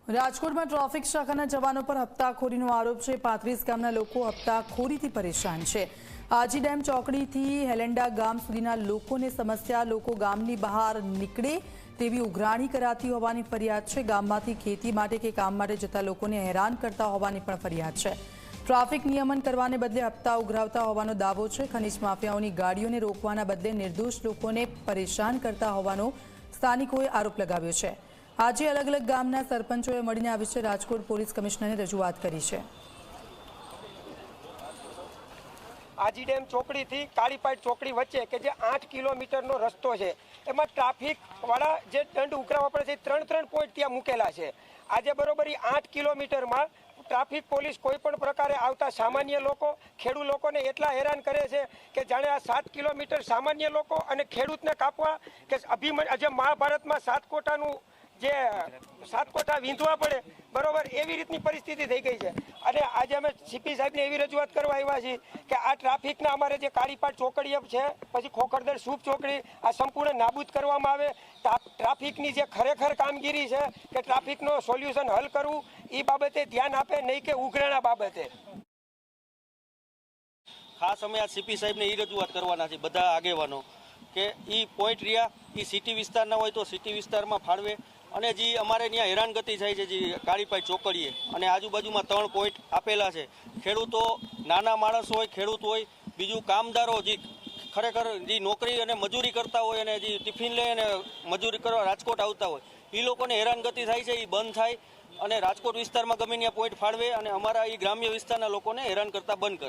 રાજકોટમાં ટ્રાફિક શાખાના જવાનો પર હપ્તાખોરીનો આરોપ છે। 35 ગામના લોકો હપ્તાખોરીથી પરેશાન છે। આજી ડેમ ચોકડીથી હેલેન્ડા ગામ સુધીના લોકોને સમસ્યા, લોકો ગામની બહાર નીકળે તેવી ઉઘરાણી કરાતી હોવાની ફરિયાદ છે। ગામમાંથી ખેતી માટે કે કામ માટે જતા લોકોને હેરાન કરતા હોવાની પણ ફરિયાદ છે। ટ્રાફિક નિયમન કરવાને બદલે હપ્તા ઉઘરાવતા હોવાનો દાવો છે। ખનીજ માફિયાઓની ગાડીઓને રોકવાના બદલે નિર્દોષ લોકોને પરેશાન કરતા હોવાનો સ્થાનિકોએ આરોપ લગાવ્યો છે। આજે અલગ અલગ ગામના સરપંચોએ મળીને આ વિશે રાજકોટ પોલીસ કમિશનરને રજૂઆત કરી છે। આજી ડેમ ચોકડીથી કાળીપાટ ચોકડી વચ્ચે કે જે 8 કિલોમીટરનો રસ્તો છે, એમાં ટ્રાફિક વાળા જે દંડ ઉઘરાવવા પડે છે 3 પોઈન્ટ ત્યાં મૂકેલા છે। આજે બરોબર 8 કિલોમીટરમાં ટ્રાફિક પોલીસ કોઈ પણ પ્રકારે આવતા સામાન્ય લોકો, ખેડૂત લોકોને એટલા હેરાન કરે છે કે જાણે આ 7 કિલોમીટર સામાન્ય લોકો અને ખેડૂતને કાપવા કે જે મહાભારતમાં 7 કોટાનું જે 7 કોટા વીંધવા પડે બરોબર એવી રીતની પરિસ્થિતિ થઈ ગઈ છે। અને આજે અમે સીપી સાહેબને એવી રજૂઆત કરવા આવ્યા છીએ કે આ ટ્રાફિકના અમારે જે કાળીપાટ ચોકડી છે, પછી ખોખરદર સૂપ ચોકડી, આ સંપૂર્ણ નાબૂદ કરવામાં આવે। ટ્રાફિકની જે ખરેખર કામગીરી છે કે ટ્રાફિકનો સોલ્યુશન હલ કરવું એ બાબતે ધ્યાન આપે, નહીં કે ઉઘરાણા બાબતે। ખાસ અમે આ સીપી સાહેબને એ રજૂઆત કરવાના છે બધા આગેવાનો કે એ પોઈન્ટ રહ્યા એ સિટી વિસ્તારના હોય તો સિટી વિસ્તારમાં ફાળવે, અને જે અમારે ત્યાં હેરાનગતિ થાય છે જે કાળીપાઈ ચોકડીએ અને આજુબાજુમાં 3 પોઈન્ટ આપેલા છે। ખેડૂતો, નાના માણસ હોય, ખેડૂત હોય, બીજું કામદારો જે ખરેખર જે નોકરી અને મજૂરી કરતા હોય અને જે ટિફિન લઈ અને મજૂરી કરવા રાજકોટ આવતા હોય એ લોકોને હેરાનગતિ થાય છે, એ બંધ થાય અને રાજકોટ વિસ્તારમાં ગમે ત્યાં પોઈન્ટ ફાળવે અને અમારા એ ગ્રામ્ય વિસ્તારના લોકોને હેરાન કરતા બંધ કરે।